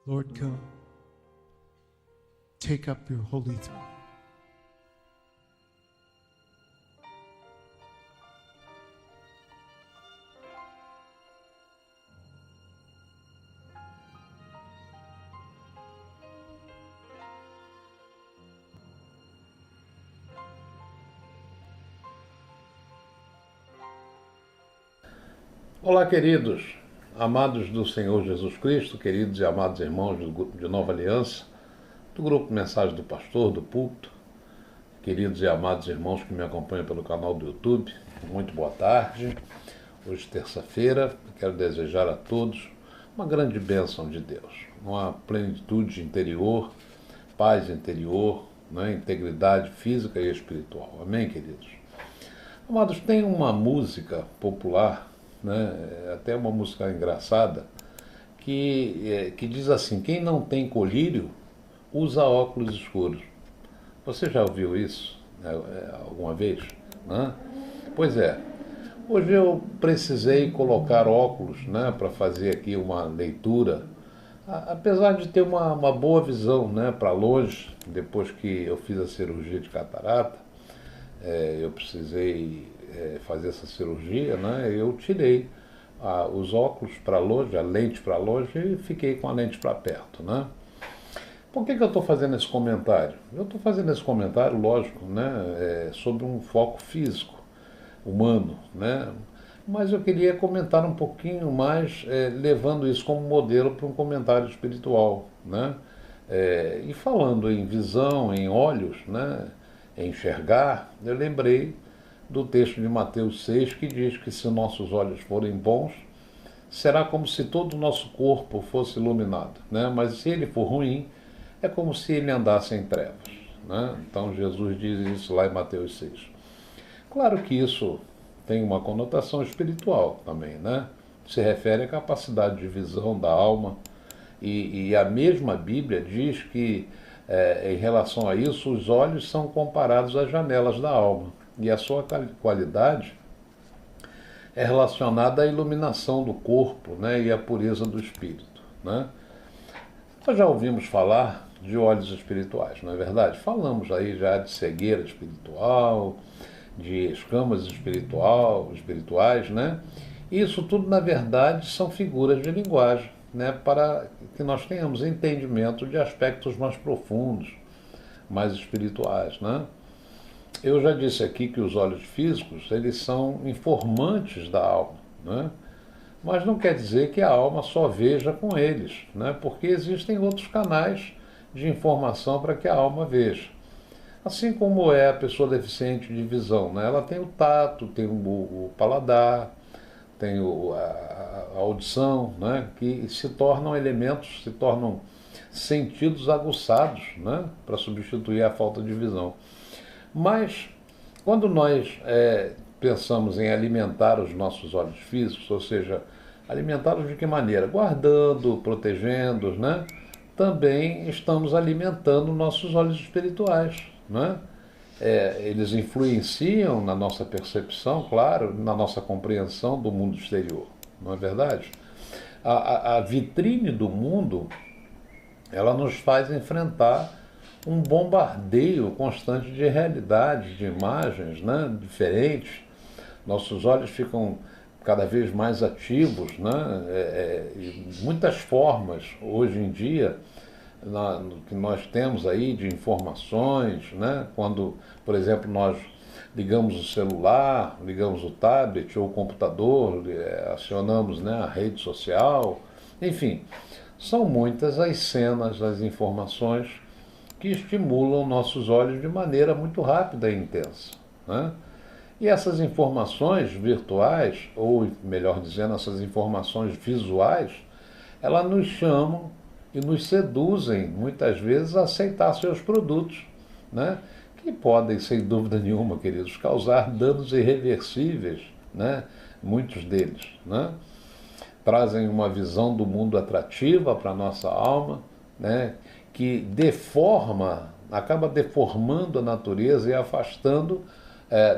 Lord, come. Take up your holy throne. Olá, queridos, amados do Senhor Jesus Cristo, queridos e amados irmãos de Nova Aliança, do grupo Mensagem do Pastor, do Púlpito, queridos e amados irmãos que me acompanham pelo canal do YouTube, muito boa tarde. Hoje, terça-feira, quero desejar a todos uma grande bênção de Deus, uma plenitude interior, paz interior, integridade física e espiritual. Amém, queridos? Amados, tem uma música popular, até uma música engraçada, que diz assim: quem não tem colírio, usa óculos escuros. Você já ouviu isso alguma vez? Pois é, hoje eu precisei colocar óculos para fazer aqui uma leitura, apesar de ter uma boa visão para longe. Depois que eu fiz a cirurgia de catarata, eu precisei fazer essa cirurgia, eu tirei os óculos para longe, a lente para longe, e fiquei com a lente para perto. Por que eu estou fazendo esse comentário? Eu estou fazendo esse comentário, lógico, sobre um foco físico, humano, mas eu queria comentar um pouquinho mais, levando isso como modelo para um comentário espiritual, e falando em visão, em olhos, em enxergar, eu lembrei do texto de Mateus 6, que diz que se nossos olhos forem bons, será como se todo o nosso corpo fosse iluminado, mas se ele for ruim, é como se ele andasse em trevas. Então Jesus diz isso lá em Mateus 6. Claro que isso tem uma conotação espiritual também, se refere à capacidade de visão da alma, e a mesma Bíblia diz que, em relação a isso, os olhos são comparados às janelas da alma, e a sua qualidade é relacionada à iluminação do corpo, e à pureza do espírito. Nós já ouvimos falar de olhos espirituais, não é verdade? Falamos aí já de cegueira espiritual, de escamas espirituais, Isso tudo, na verdade, são figuras de linguagem, para que nós tenhamos entendimento de aspectos mais profundos, mais espirituais, Eu já disse aqui que os olhos físicos, eles são informantes da alma, mas não quer dizer que a alma só veja com eles, porque existem outros canais de informação para que a alma veja. Assim como é a pessoa deficiente de visão, ela tem o tato, tem o paladar, tem a audição, que se tornam elementos, se tornam sentidos aguçados, para substituir a falta de visão. Mas, quando nós pensamos em alimentar os nossos olhos físicos, ou seja, alimentá-los de que maneira? Guardando, protegendo-os, também estamos alimentando nossos olhos espirituais, Eles influenciam na nossa percepção, claro, na nossa compreensão do mundo exterior, não é verdade? A vitrine do mundo, ela nos faz enfrentar um bombardeio constante de realidades, de imagens diferentes. Nossos olhos ficam cada vez mais ativos, muitas formas hoje em dia que nós temos aí de informações, quando, por exemplo, nós ligamos o celular, ligamos o tablet ou o computador, acionamos a rede social, enfim, são muitas as cenas, as informações que estimulam nossos olhos de maneira muito rápida e intensa. E essas informações virtuais, ou melhor dizendo, essas informações visuais, elas nos chamam e nos seduzem, muitas vezes, a aceitar seus produtos, que podem, sem dúvida nenhuma, queridos, causar danos irreversíveis, muitos deles. Trazem uma visão do mundo atrativa para a nossa alma, que acaba deformando a natureza e afastando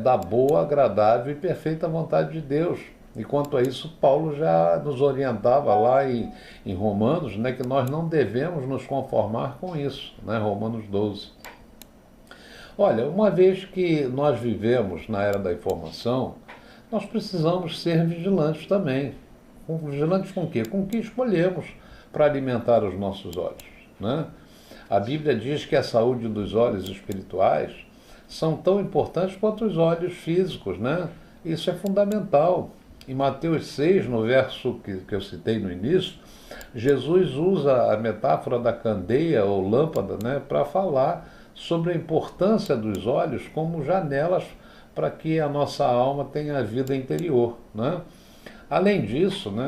da boa, agradável e perfeita vontade de Deus E quanto a isso, Paulo já nos orientava lá em Romanos, né, que nós não devemos nos conformar com isso, né, Romanos 12. Olha, uma vez que nós vivemos na era da informação, nós precisamos ser vigilantes também. Vigilantes com o quê? Com o que escolhemos para alimentar os nossos olhos, né? A Bíblia diz que a saúde dos olhos espirituais são tão importantes quanto os olhos físicos, né? Isso é fundamental. Em Mateus 6, no verso que eu citei no início, Jesus usa a metáfora da candeia ou lâmpada, né, para falar sobre a importância dos olhos como janelas para que a nossa alma tenha vida interior, né? Além disso, né,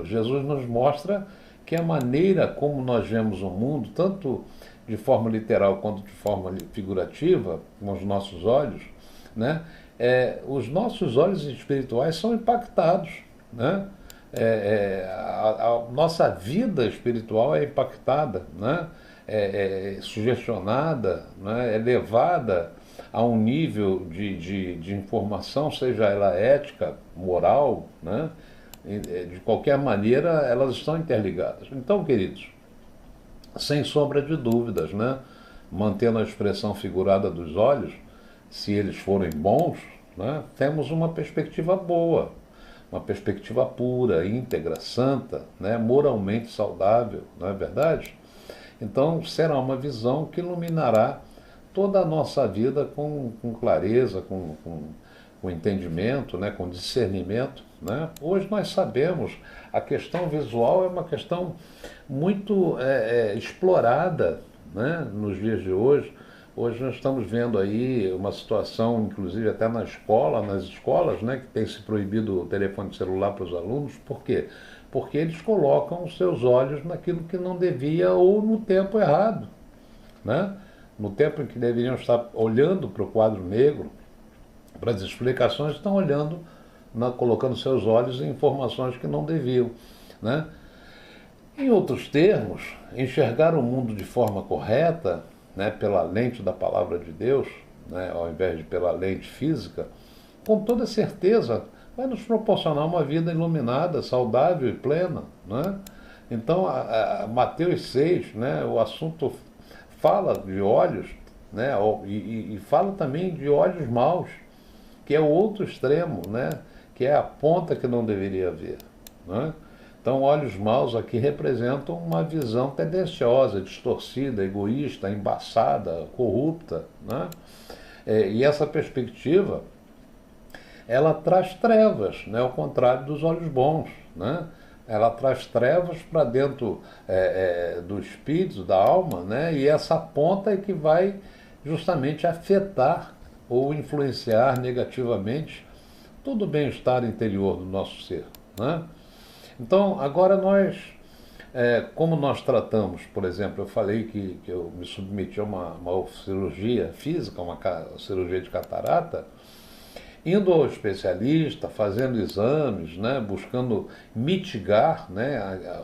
Jesus nos mostra que a maneira como nós vemos o mundo, tanto de forma literal quanto de forma figurativa, com os nossos olhos, né, os nossos olhos espirituais são impactados, né? A nossa vida espiritual é impactada, né? Sugestionada, né? É levada a um nível de informação, seja ela ética, moral, né? De qualquer maneira, elas estão interligadas. Então, queridos, sem sombra de dúvidas, né? Mantendo a expressão figurada dos olhos, se eles forem bons, né? Temos uma perspectiva boa, uma perspectiva pura, íntegra, santa, né? Moralmente saudável, não é verdade? Então, será uma visão que iluminará toda a nossa vida com clareza, com entendimento, né, com discernimento, né? Hoje nós sabemos, a questão visual é uma questão muito explorada, né, nos dias de hoje. Hoje nós estamos vendo aí uma situação, inclusive até na escola, nas escolas, né, que tem se proibido o telefone celular para os alunos. Por quê? Porque eles colocam os seus olhos naquilo que não devia ou no tempo errado, né? No tempo em que deveriam estar olhando para o quadro negro, para as explicações, estão olhando, colocando seus olhos em informações que não deviam, né? Em outros termos, enxergar o mundo de forma correta, né, pela lente da palavra de Deus, né, ao invés de pela lente física, com toda certeza vai nos proporcionar uma vida iluminada, saudável e plena, né? Então, Mateus 6, né, o assunto fala de olhos, né, e fala também de olhos maus, que é o outro extremo, né, que é a ponta que não deveria haver, né? Então, olhos maus aqui representam uma visão tendenciosa, distorcida, egoísta, embaçada, corrupta, né? E essa perspectiva, ela traz trevas, né, ao contrário dos olhos bons, né? Ela traz trevas para dentro do espírito, da alma, né? E essa ponta é que vai justamente afetar ou influenciar negativamente todo o bem-estar interior do nosso ser, né? Então, agora como nós tratamos, por exemplo, eu falei que eu me submeti a uma cirurgia física, uma cirurgia de catarata, indo ao especialista, fazendo exames, né, buscando mitigar, né,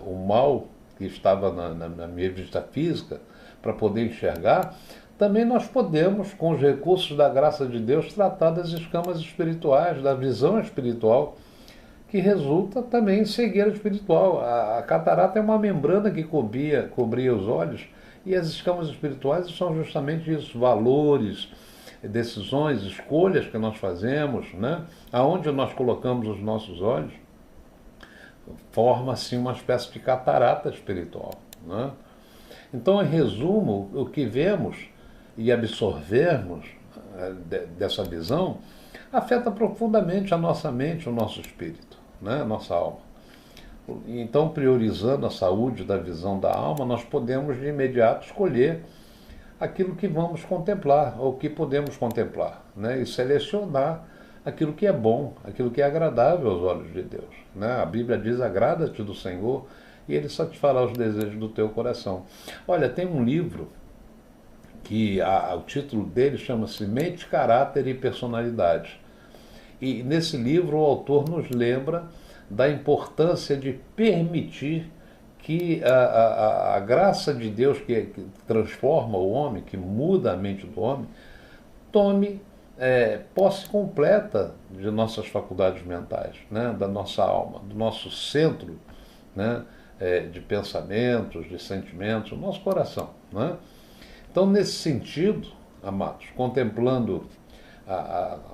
o mal que estava na minha vista física, para poder enxergar. Também nós podemos, com os recursos da graça de Deus, tratar das escamas espirituais, da visão espiritual, que resulta também em cegueira espiritual. A catarata é uma membrana que cobria os olhos, e as escamas espirituais são justamente isso, valores, decisões, escolhas que nós fazemos, né? Aonde nós colocamos os nossos olhos, forma assim uma espécie de catarata espiritual, né? Então, em resumo, o que vemos e absorvermos dessa visão afeta profundamente a nossa mente, o nosso espírito, né? A nossa alma. Então, priorizando a saúde da visão da alma, nós podemos de imediato escolher aquilo que vamos contemplar, ou que podemos contemplar, né? E selecionar aquilo que é bom, aquilo que é agradável aos olhos de Deus, né? A Bíblia diz: agrada-te do Senhor e Ele satisfará os desejos do teu coração. Olha, tem um livro que o título dele chama-se Mente, Caráter e Personalidade. E nesse livro o autor nos lembra da importância de permitir que a graça de Deus que transforma o homem, que muda a mente do homem, tome posse completa de nossas faculdades mentais, né? Da nossa alma, do nosso centro, né? De pensamentos, de sentimentos, o nosso coração. Né? Então, nesse sentido, amados, contemplando,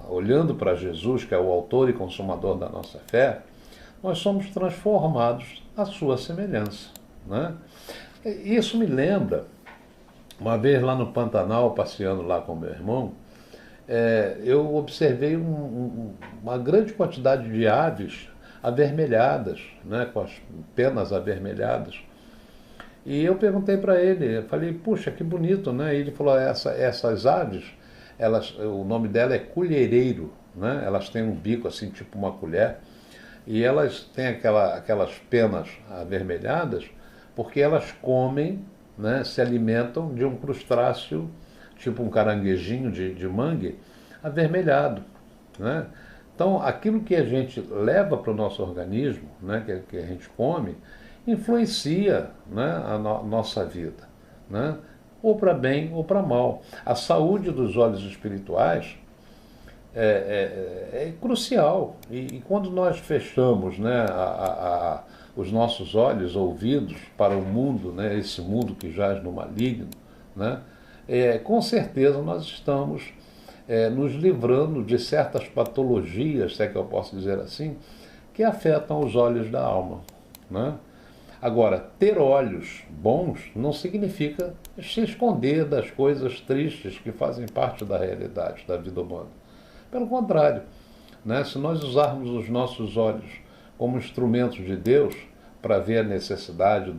olhando para Jesus, que é o autor e consumador da nossa fé, nós somos transformados à sua semelhança. Né? Isso me lembra, uma vez lá no Pantanal, passeando lá com meu irmão, eu observei uma grande quantidade de aves avermelhadas, né, com as penas avermelhadas. E eu perguntei para ele, eu falei, puxa, que bonito, né? E ele falou, essas aves, o nome dela é colhereiro, né? Elas têm um bico assim, tipo uma colher, e elas têm aquelas penas avermelhadas porque elas comem, né, se alimentam de um crustáceo, tipo um caranguejinho de mangue, avermelhado. Né? Então, aquilo que a gente leva para o nosso organismo, né, que a gente come, influencia, né, nossa vida, né? Ou para bem ou para mal. A saúde dos olhos espirituais é crucial. E quando nós fechamos, né, os nossos olhos, ouvidos para o mundo, né, esse mundo que jaz no maligno, né, com certeza nós estamos nos livrando de certas patologias, se é que eu posso dizer assim, que afetam os olhos da alma. Né? Agora, ter olhos bons não significa se esconder das coisas tristes que fazem parte da realidade da vida humana. Pelo contrário, né? Se nós usarmos os nossos olhos como instrumentos de Deus para ver a necessidade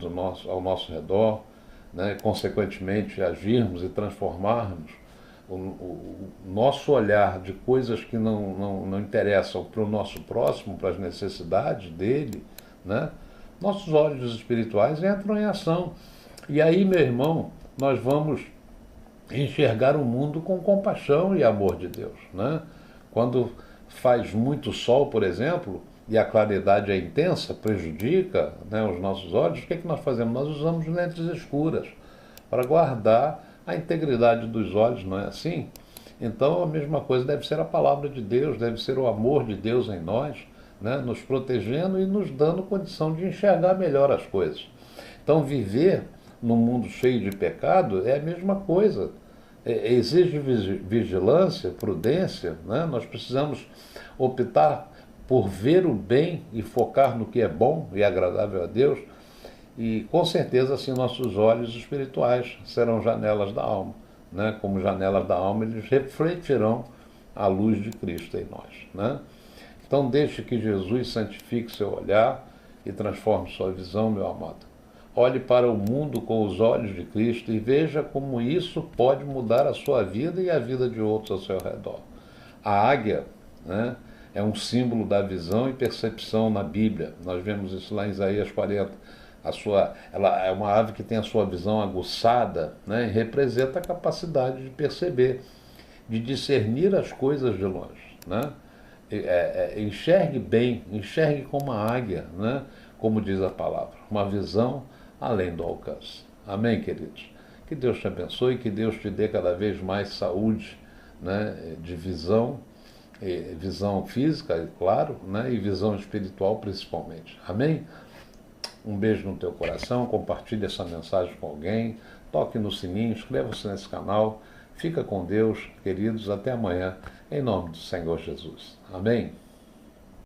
ao nosso redor, né? Consequentemente agirmos e transformarmos o nosso olhar de coisas que não interessam para o nosso próximo, para as necessidades dele, né? Nossos olhos espirituais entram em ação. E aí, meu irmão, nós vamos enxergar o mundo com compaixão e amor de Deus. Né? Quando faz muito sol, por exemplo, e a claridade é intensa, prejudica, né, os nossos olhos, o que nós fazemos? Nós usamos lentes escuras para guardar a integridade dos olhos, não é assim? Então, a mesma coisa deve ser a palavra de Deus, deve ser o amor de Deus em nós, né, nos protegendo e nos dando condição de enxergar melhor as coisas. Então, viver num mundo cheio de pecado é a mesma coisa. Exige vigilância, prudência, né? Nós precisamos optar por ver o bem e focar no que é bom e agradável a Deus, e com certeza assim nossos olhos espirituais serão janelas da alma. Né? Como janelas da alma, eles refletirão a luz de Cristo em nós. Né? Então deixe que Jesus santifique seu olhar e transforme sua visão, meu amado. Olhe para o mundo com os olhos de Cristo e veja como isso pode mudar a sua vida e a vida de outros ao seu redor. A águia, né, é um símbolo da visão e percepção na Bíblia. Nós vemos isso lá em Isaías 40. Ela é uma ave que tem a sua visão aguçada, né, e representa a capacidade de perceber, de discernir as coisas de longe. Né? Enxergue bem, enxergue como a águia, né, como diz a palavra, uma visão além do alcance. Amém, queridos? Que Deus te abençoe, que Deus te dê cada vez mais saúde, né, de visão, visão física, é claro, né, e visão espiritual principalmente. Amém? Um beijo no teu coração, compartilhe essa mensagem com alguém, toque no sininho, inscreva-se nesse canal. Fica com Deus, queridos, até amanhã, em nome do Senhor Jesus. Amém?